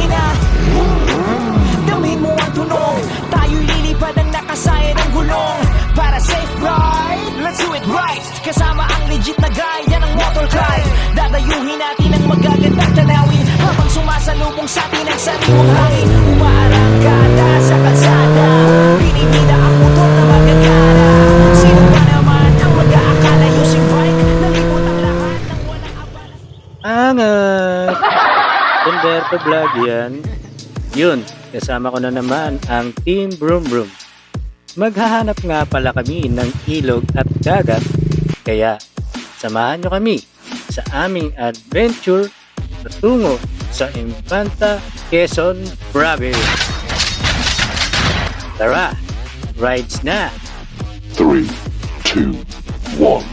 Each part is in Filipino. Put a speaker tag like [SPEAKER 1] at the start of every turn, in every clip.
[SPEAKER 1] makina. Damhin mo ang tunog, tayo'y lilipad ang nakasaya ng gulong. Para safe ride, let's do it right. Kasama ang legit na guy, yan ang motor drive. Dadayuhin natin ang magagandang tanawin habang sumasalubong sa atin ang sariwang hangin. Umaarangkada sa kalsada, binibida ang motor na magagana. Sino ba naman ang mag-aakala using bike? Nalibot ang lahat ng walang abala.
[SPEAKER 2] Angat! Humberto Vlog yan. Yun, kasama ko na naman ang Team Broom Broom. Maghahanap nga pala kami ng ilog at dagat, kaya samahan nyo kami sa aming adventure patungo sa Infanta, Quezon Province. Tara, rides na!
[SPEAKER 3] 3, 2, 1.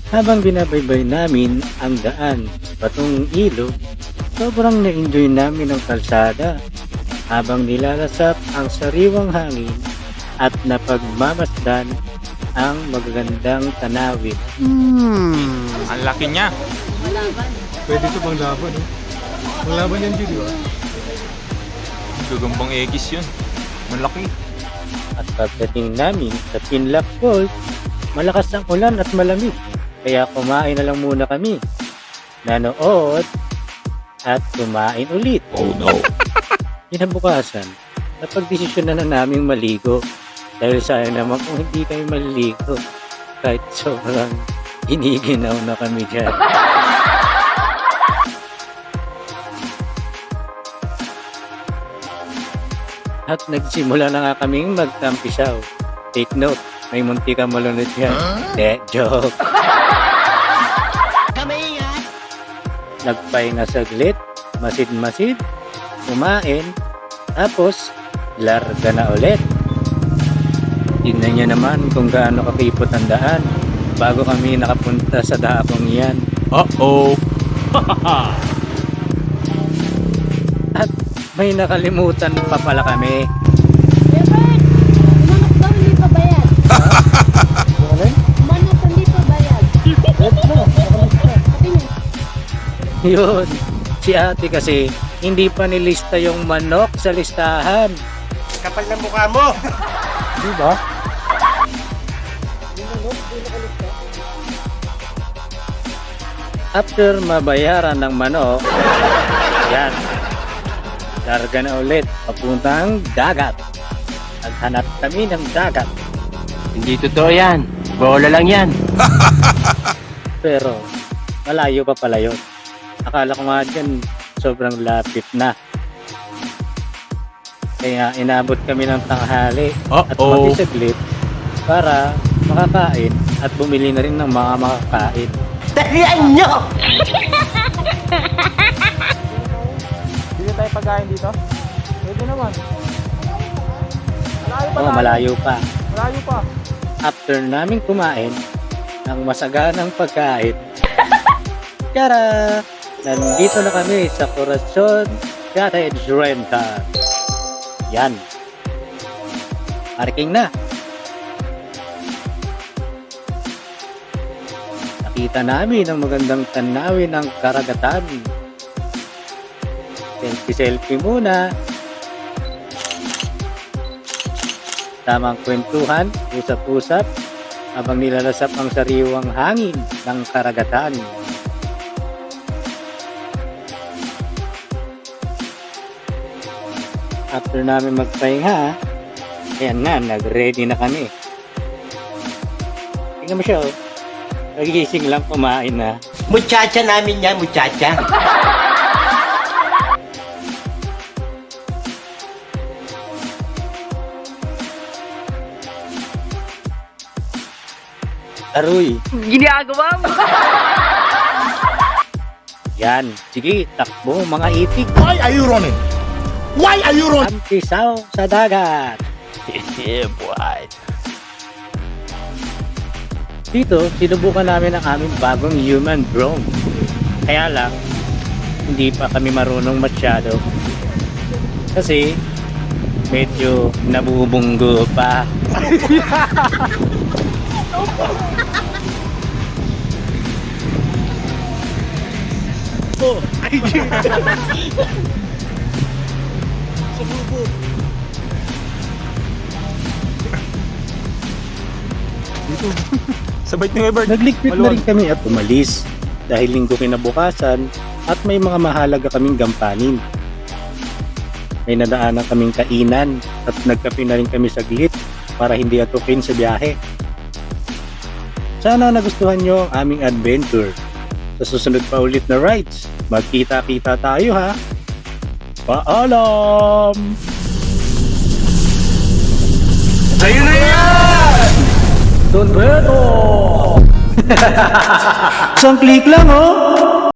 [SPEAKER 2] Habang binabaybay namin ang daan patungong ilog, sobrang na-enjoy namin ang kalsada habang nilalasap ang sariwang hangin at napagmamasdan ang magagandang tanawin.
[SPEAKER 4] Ang laki niya.
[SPEAKER 5] Pwede ito pang laban, no? Pang laban yan, Judy, ba?
[SPEAKER 4] Gagambang egis yun. Malaki.
[SPEAKER 2] At pagdating namin sa Pinlac Falls, malakas ang ulan at malamig. Kaya kumain na lang muna kami. Nanood at kumain ulit.
[SPEAKER 3] Oh no.
[SPEAKER 2] Kinabukasan, napagdesisyon na naming maligo. Dahil sayang naman kung hindi kami maliligo. Kahit sobrang iniginaw na kami dyan. At nagsimula na nga kaming magtampisaw. Take note, may munti kang malunod yan. Joke. Nagpahinga saglit, masid-masid, kumain, tapos larga na ulit. Tignan nyo naman kung gaano kakipot ang daan bago kami nakapunta sa dakong yan.
[SPEAKER 4] Uh-oh.
[SPEAKER 2] At may nakalimutan pa pala kami.
[SPEAKER 6] Bebek! Manok daw hindi pa bayad. Manok hindi pa bayad. Sabi niya,
[SPEAKER 2] Yun, si ate kasi hindi pa nilista yung manok sa listahan.
[SPEAKER 5] Kapal ng mukha mo!
[SPEAKER 2] Diba? After mabayaran ng manok, yan, larga na ulit papuntang dagat. Naghanap kami ng dagat.
[SPEAKER 7] Hindi totoo yan. Bola lang yan.
[SPEAKER 2] Pero malayo pa pala yun. Akala ko nga dyan sobrang lapit na. Kaya inabot kami ng tanghali at magisaglit para makakain at bumili na rin ng mga makakain.
[SPEAKER 7] Tarihan nyo!
[SPEAKER 5] Hindi tayo pagkain dito? Pwede naman. Malayo pa
[SPEAKER 2] Oh, malayo pa.
[SPEAKER 5] Malayo pa.
[SPEAKER 2] After namin kumain ng masaganang pagkain, tara! Nandito na kami sa Corazon Cottage Rental. Yan. Parking na. Nakita namin ang magandang tanawin ng karagatan. Selfie muna. Tamang kwentuhan, usap-usap, habang nilalasap ang sariwang hangin ng karagatan. After namin magpahinga, ayan na, nag-ready na kami. Tingnan mo siya, oh. Nagigising lang kumain na.
[SPEAKER 7] Muchacha namin yan, muchacha.
[SPEAKER 2] Aroy,
[SPEAKER 6] ginagawa mo!
[SPEAKER 2] yan. Sige, takbo mga itik.
[SPEAKER 3] Why are you running? Why are you running?
[SPEAKER 2] Tampisaw sa dagat.
[SPEAKER 7] Yeah, boy.
[SPEAKER 2] Dito, sinubukan namin ang aming bagong human drone. Kaya lang, hindi pa kami marunong masyado. Kasi, medyo nabubunggo pa.
[SPEAKER 5] Oh, IG. Sa grupo.
[SPEAKER 4] Sabay ni Ebert.
[SPEAKER 2] Nagligpit na rin kami at umalis dahil linggo kinabukasan at may mga mahalaga kaming gampanin. May nadaanan kaming kainan at nagkape na rin kami saglit para hindi atukin sa biyahe. Sana nagustuhan nyo ang aming adventure. Sa susunod pa ulit na rides, magkita-kita tayo ha. Paalam!
[SPEAKER 3] Ayun na yan!
[SPEAKER 2] Don Beto! Isang click lang oh!